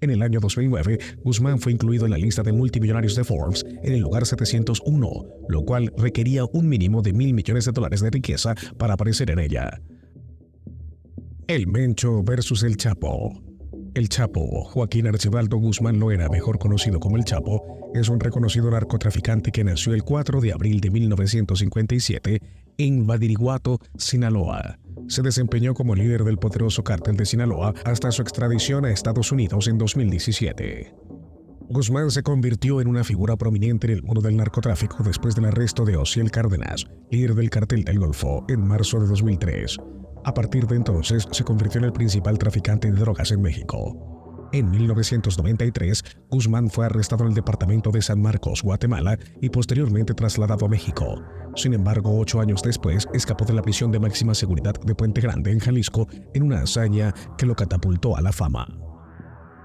En el año 2009, Guzmán fue incluido en la lista de multimillonarios de Forbes en el lugar 701, lo cual requería un mínimo de $1.000 millones de riqueza para aparecer en ella. El Mencho versus el Chapo. El Chapo, Joaquín Archibaldo Guzmán Loera, mejor conocido como El Chapo, es un reconocido narcotraficante que nació el 4 de abril de 1957 en Badiraguato, Sinaloa. Se desempeñó como líder del poderoso cártel de Sinaloa hasta su extradición a Estados Unidos en 2017. Guzmán se convirtió en una figura prominente en el mundo del narcotráfico después del arresto de Osiel Cárdenas, líder del Cartel del Golfo, en marzo de 2003. A partir de entonces, se convirtió en el principal traficante de drogas en México. En 1993, Guzmán fue arrestado en el departamento de San Marcos, Guatemala, y posteriormente trasladado a México. Sin embargo, 8 años después, escapó de la prisión de máxima seguridad de Puente Grande, en Jalisco, en una hazaña que lo catapultó a la fama.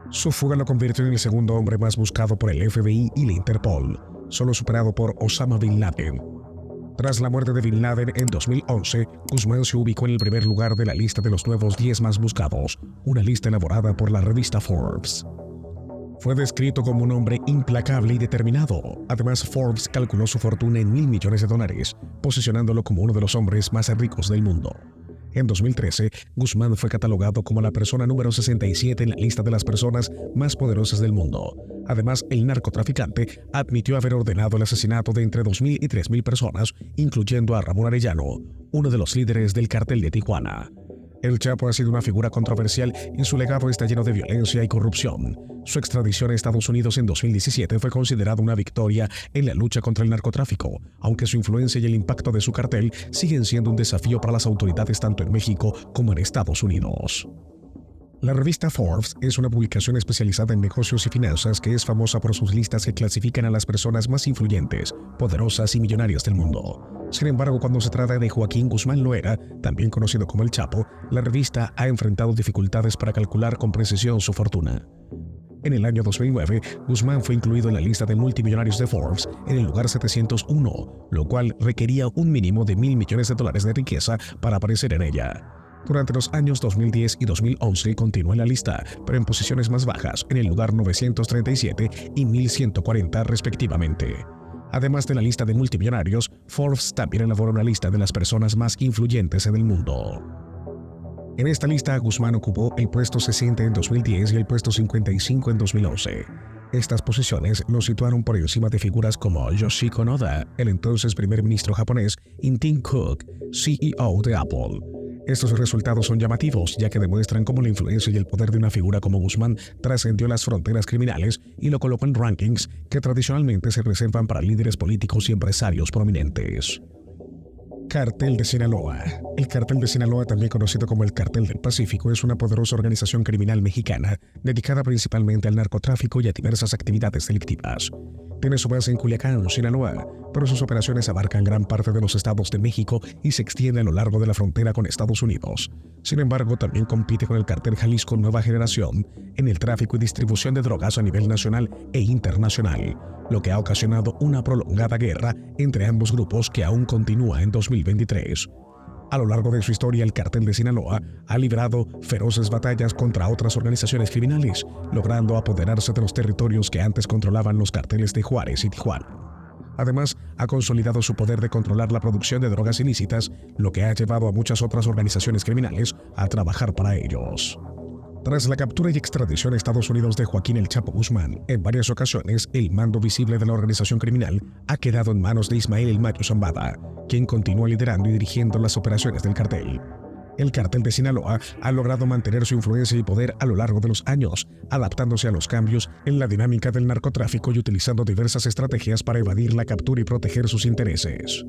Su fuga lo convirtió en el segundo hombre más buscado por el FBI y la Interpol, solo superado por Osama Bin Laden. Tras la muerte de Bin Laden en 2011, Guzmán se ubicó en el primer lugar de la lista de los nuevos 10 más buscados, una lista elaborada por la revista Forbes. Fue descrito como un hombre implacable y determinado. Además, Forbes calculó su fortuna en $1.000 millones, posicionándolo como uno de los hombres más ricos del mundo. En 2013, Guzmán fue catalogado como la persona número 67 en la lista de las personas más poderosas del mundo. Además, el narcotraficante admitió haber ordenado el asesinato de entre 2.000 y 3.000 personas, incluyendo a Ramón Arellano, uno de los líderes del Cartel de Tijuana. El Chapo ha sido una figura controversial y su legado está lleno de violencia y corrupción. Su extradición a Estados Unidos en 2017 fue considerada una victoria en la lucha contra el narcotráfico, aunque su influencia y el impacto de su cartel siguen siendo un desafío para las autoridades tanto en México como en Estados Unidos. La revista Forbes es una publicación especializada en negocios y finanzas que es famosa por sus listas que clasifican a las personas más influyentes, poderosas y millonarias del mundo. Sin embargo, cuando se trata de Joaquín Guzmán Loera, también conocido como El Chapo, la revista ha enfrentado dificultades para calcular con precisión su fortuna. En el año 2009, Guzmán fue incluido en la lista de multimillonarios de Forbes en el lugar 701, lo cual requería un mínimo de $1.000 millones de riqueza para aparecer en ella. Durante los años 2010 y 2011 continuó en la lista, pero en posiciones más bajas, en el lugar 937 y 1140 respectivamente. Además de la lista de multimillonarios, Forbes también elaboró una lista de las personas más influyentes en el mundo. En esta lista, Guzmán ocupó el puesto 60 en 2010 y el puesto 55 en 2011. Estas posiciones lo situaron por encima de figuras como Yoshiko Noda, el entonces primer ministro japonés, y Tim Cook, CEO de Apple. Estos resultados son llamativos, ya que demuestran cómo la influencia y el poder de una figura como Guzmán trascendió las fronteras criminales y lo colocó en rankings que tradicionalmente se reservan para líderes políticos y empresarios prominentes. Cartel de Sinaloa. El Cartel de Sinaloa, también conocido como el Cartel del Pacífico, es una poderosa organización criminal mexicana dedicada principalmente al narcotráfico y a diversas actividades delictivas. Tiene su base en Culiacán, Sinaloa, pero sus operaciones abarcan gran parte de los estados de México y se extienden a lo largo de la frontera con Estados Unidos. Sin embargo, también compite con el Cartel Jalisco Nueva Generación en el tráfico y distribución de drogas a nivel nacional e internacional, lo que ha ocasionado una prolongada guerra entre ambos grupos que aún continúa en 2023. A lo largo de su historia, el Cartel de Sinaloa ha librado feroces batallas contra otras organizaciones criminales, logrando apoderarse de los territorios que antes controlaban los carteles de Juárez y Tijuana. Además, ha consolidado su poder de controlar la producción de drogas ilícitas, lo que ha llevado a muchas otras organizaciones criminales a trabajar para ellos. Tras la captura y extradición a Estados Unidos de Joaquín El Chapo Guzmán, en varias ocasiones el mando visible de la organización criminal ha quedado en manos de Ismael El Mayo Zambada, quien continúa liderando y dirigiendo las operaciones del cartel. El Cartel de Sinaloa ha logrado mantener su influencia y poder a lo largo de los años, adaptándose a los cambios en la dinámica del narcotráfico y utilizando diversas estrategias para evadir la captura y proteger sus intereses.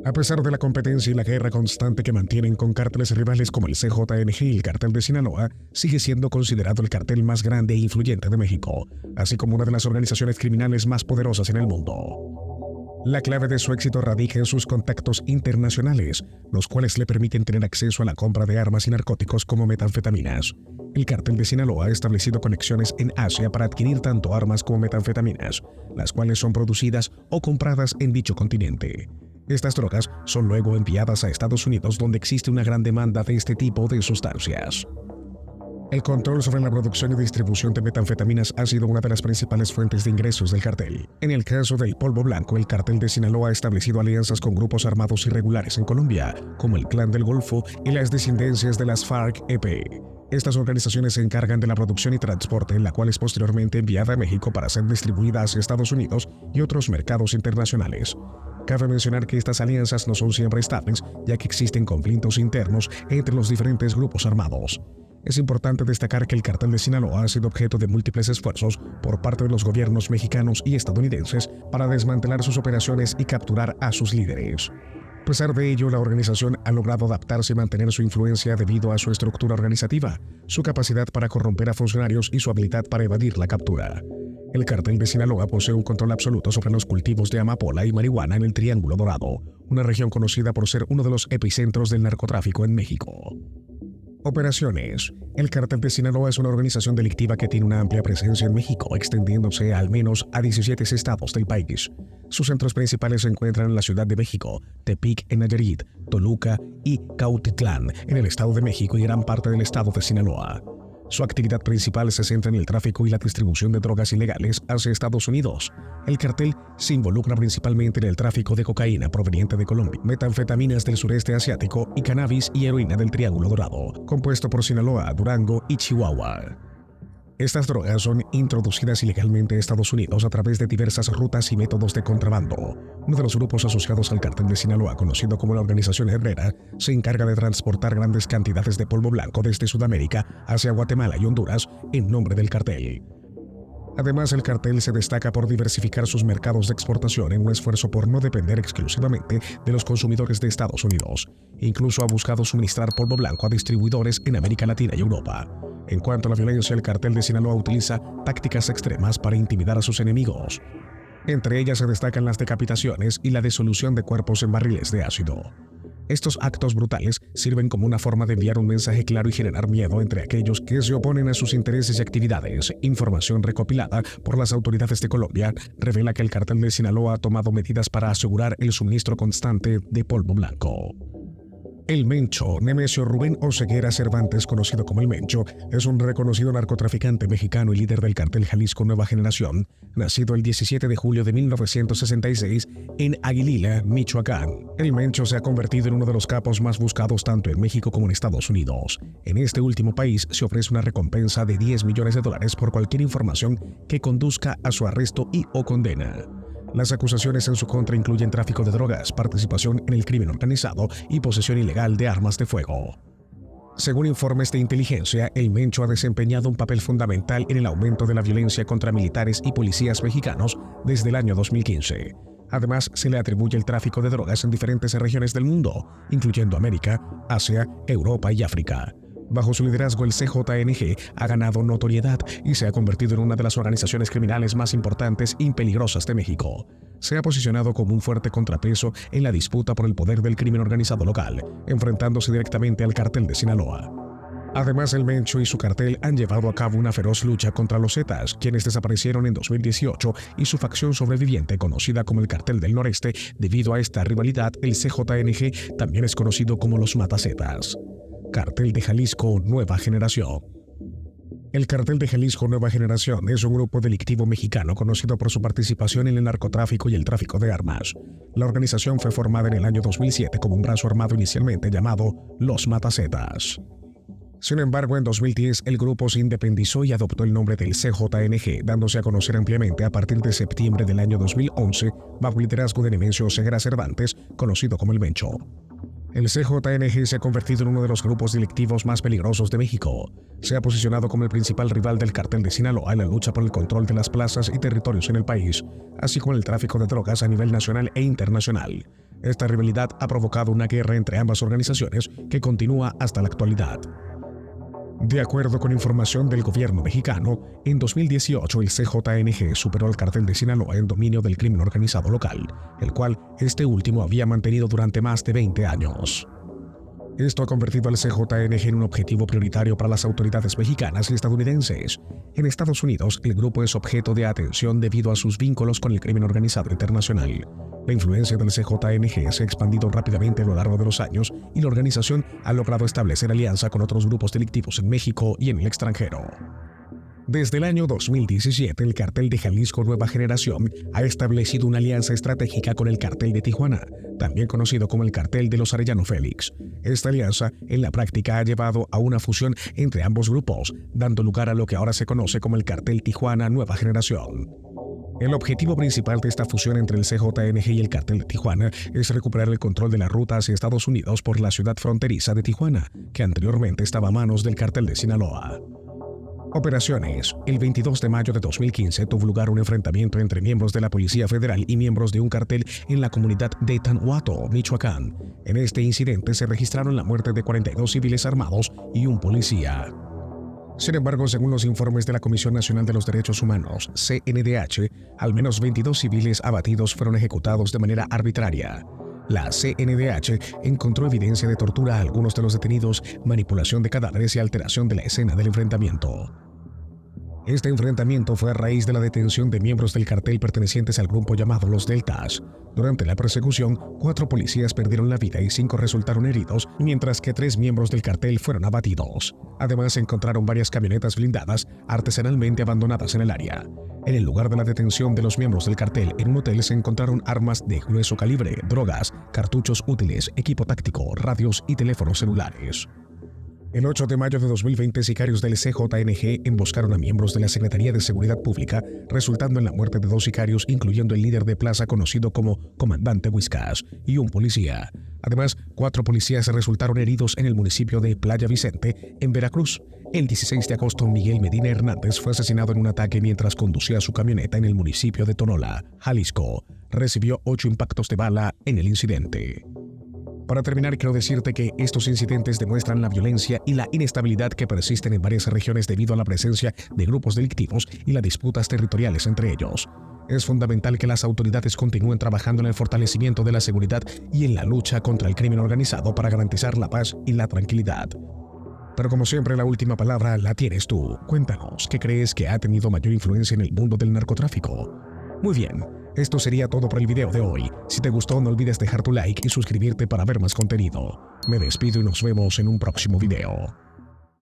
A pesar de la competencia y la guerra constante que mantienen con cárteles rivales como el CJNG y el Cartel de Sinaloa, sigue siendo considerado el cartel más grande e influyente de México, así como una de las organizaciones criminales más poderosas en el mundo. La clave de su éxito radica en sus contactos internacionales, los cuales le permiten tener acceso a la compra de armas y narcóticos como metanfetaminas. El Cartel de Sinaloa ha establecido conexiones en Asia para adquirir tanto armas como metanfetaminas, las cuales son producidas o compradas en dicho continente. Estas drogas son luego enviadas a Estados Unidos, donde existe una gran demanda de este tipo de sustancias. El control sobre la producción y distribución de metanfetaminas ha sido una de las principales fuentes de ingresos del cartel. En el caso del polvo blanco, el cartel de Sinaloa ha establecido alianzas con grupos armados irregulares en Colombia, como el Clan del Golfo y las disidencias de las FARC-EP. Estas organizaciones se encargan de la producción y transporte, la cual es posteriormente enviada a México para ser distribuida hacia Estados Unidos y otros mercados internacionales. Cabe mencionar que estas alianzas no son siempre estables, ya que existen conflictos internos entre los diferentes grupos armados. Es importante destacar que el cartel de Sinaloa ha sido objeto de múltiples esfuerzos por parte de los gobiernos mexicanos y estadounidenses para desmantelar sus operaciones y capturar a sus líderes. A pesar de ello, la organización ha logrado adaptarse y mantener su influencia debido a su estructura organizativa, su capacidad para corromper a funcionarios y su habilidad para evadir la captura. El cartel de Sinaloa posee un control absoluto sobre los cultivos de amapola y marihuana en el Triángulo Dorado, una región conocida por ser uno de los epicentros del narcotráfico en México. Operaciones. El Cartel de Sinaloa es una organización delictiva que tiene una amplia presencia en México, extendiéndose al menos a 17 estados del país. Sus centros principales se encuentran en la Ciudad de México, Tepic en Nayarit, Toluca y Cautitlán en el Estado de México y gran parte del estado de Sinaloa. Su actividad principal se centra en el tráfico y la distribución de drogas ilegales hacia Estados Unidos. El cartel se involucra principalmente en el tráfico de cocaína proveniente de Colombia, metanfetaminas del sureste asiático y cannabis y heroína del Triángulo Dorado, compuesto por Sinaloa, Durango y Chihuahua. Estas drogas son introducidas ilegalmente a Estados Unidos a través de diversas rutas y métodos de contrabando. Uno de los grupos asociados al cartel de Sinaloa, conocido como la Organización Herrera, se encarga de transportar grandes cantidades de polvo blanco desde Sudamérica hacia Guatemala y Honduras en nombre del cartel. Además, el cartel se destaca por diversificar sus mercados de exportación en un esfuerzo por no depender exclusivamente de los consumidores de Estados Unidos. Incluso ha buscado suministrar polvo blanco a distribuidores en América Latina y Europa. En cuanto a la violencia, el cartel de Sinaloa utiliza tácticas extremas para intimidar a sus enemigos. Entre ellas se destacan las decapitaciones y la disolución de cuerpos en barriles de ácido. Estos actos brutales sirven como una forma de enviar un mensaje claro y generar miedo entre aquellos que se oponen a sus intereses y actividades. Información recopilada por las autoridades de Colombia revela que el cartel de Sinaloa ha tomado medidas para asegurar el suministro constante de polvo blanco. El Mencho. Nemesio Rubén Oseguera Cervantes, conocido como El Mencho, es un reconocido narcotraficante mexicano y líder del cartel Jalisco Nueva Generación, nacido el 17 de julio de 1966 en Aguililla, Michoacán. El Mencho se ha convertido en uno de los capos más buscados tanto en México como en Estados Unidos. En este último país se ofrece una recompensa de $10 millones por cualquier información que conduzca a su arresto y o condena. Las acusaciones en su contra incluyen tráfico de drogas, participación en el crimen organizado y posesión ilegal de armas de fuego. Según informes de inteligencia, el Mencho ha desempeñado un papel fundamental en el aumento de la violencia contra militares y policías mexicanos desde el año 2015. Además, se le atribuye el tráfico de drogas en diferentes regiones del mundo, incluyendo América, Asia, Europa y África. Bajo su liderazgo, el CJNG ha ganado notoriedad y se ha convertido en una de las organizaciones criminales más importantes y peligrosas de México. Se ha posicionado como un fuerte contrapeso en la disputa por el poder del crimen organizado local, enfrentándose directamente al cartel de Sinaloa. Además, el Mencho y su cartel han llevado a cabo una feroz lucha contra los Zetas, quienes desaparecieron en 2018, y su facción sobreviviente, conocida como el Cartel del Noreste. Debido a esta rivalidad, el CJNG también es conocido como los Matazetas. Cartel de Jalisco Nueva Generación. El Cartel de Jalisco Nueva Generación es un grupo delictivo mexicano conocido por su participación en el narcotráfico y el tráfico de armas. La organización fue formada en el año 2007 como un brazo armado inicialmente llamado Los Matazetas. Sin embargo, en 2010 el grupo se independizó y adoptó el nombre del CJNG, dándose a conocer ampliamente a partir de septiembre del año 2011 bajo el liderazgo de Nemesio Oseguera Cervantes, conocido como El Mencho. El CJNG se ha convertido en uno de los grupos delictivos más peligrosos de México. Se ha posicionado como el principal rival del cartel de Sinaloa en la lucha por el control de las plazas y territorios en el país, así como el tráfico de drogas a nivel nacional e internacional. Esta rivalidad ha provocado una guerra entre ambas organizaciones que continúa hasta la actualidad. De acuerdo con información del gobierno mexicano, en 2018 el CJNG superó al cartel de Sinaloa en dominio del crimen organizado local, el cual este último había mantenido durante más de 20 años. Esto ha convertido al CJNG en un objetivo prioritario para las autoridades mexicanas y estadounidenses. En Estados Unidos, el grupo es objeto de atención debido a sus vínculos con el crimen organizado internacional. La influencia del CJNG se ha expandido rápidamente a lo largo de los años y la organización ha logrado establecer alianza con otros grupos delictivos en México y en el extranjero. Desde el año 2017, el Cártel de Jalisco Nueva Generación ha establecido una alianza estratégica con el Cártel de Tijuana, también conocido como el Cártel de los Arellano Félix. Esta alianza, en la práctica, ha llevado a una fusión entre ambos grupos, dando lugar a lo que ahora se conoce como el Cártel Tijuana Nueva Generación. El objetivo principal de esta fusión entre el CJNG y el Cártel de Tijuana es recuperar el control de la ruta hacia Estados Unidos por la ciudad fronteriza de Tijuana, que anteriormente estaba a manos del Cártel de Sinaloa. Operaciones. El 22 de mayo de 2015 tuvo lugar un enfrentamiento entre miembros de la Policía Federal y miembros de un cartel en la comunidad de Tanhuato, Michoacán. En este incidente se registraron la muerte de 42 civiles armados y un policía. Sin embargo, según los informes de la Comisión Nacional de los Derechos Humanos, CNDH, al menos 22 civiles abatidos fueron ejecutados de manera arbitraria. La CNDH encontró evidencia de tortura a algunos de los detenidos, manipulación de cadáveres y alteración de la escena del enfrentamiento. Este enfrentamiento fue a raíz de la detención de miembros del cartel pertenecientes al grupo llamado Los Deltas. Durante la persecución, 4 policías perdieron la vida y 5 resultaron heridos, mientras que 3 miembros del cartel fueron abatidos. Además, se encontraron varias camionetas blindadas artesanalmente abandonadas en el área. En el lugar de la detención de los miembros del cartel, en un hotel se encontraron armas de grueso calibre, drogas, cartuchos útiles, equipo táctico, radios y teléfonos celulares. El 8 de mayo de 2020, sicarios del CJNG emboscaron a miembros de la Secretaría de Seguridad Pública, resultando en la muerte de 2 sicarios, incluyendo el líder de plaza conocido como Comandante Whiskas, y un policía. Además, 4 policías resultaron heridos en el municipio de Playa Vicente, en Veracruz. El 16 de agosto, Miguel Medina Hernández fue asesinado en un ataque mientras conducía su camioneta en el municipio de Tonola, Jalisco. Recibió 8 impactos de bala en el incidente. Para terminar, quiero decirte que estos incidentes demuestran la violencia y la inestabilidad que persisten en varias regiones debido a la presencia de grupos delictivos y las disputas territoriales entre ellos. Es fundamental que las autoridades continúen trabajando en el fortalecimiento de la seguridad y en la lucha contra el crimen organizado para garantizar la paz y la tranquilidad. Pero como siempre, la última palabra la tienes tú. Cuéntanos, ¿qué crees que ha tenido mayor influencia en el mundo del narcotráfico? Muy bien. Esto sería todo por el video de hoy. Si te gustó, no olvides dejar tu like y suscribirte para ver más contenido. Me despido y nos vemos en un próximo video.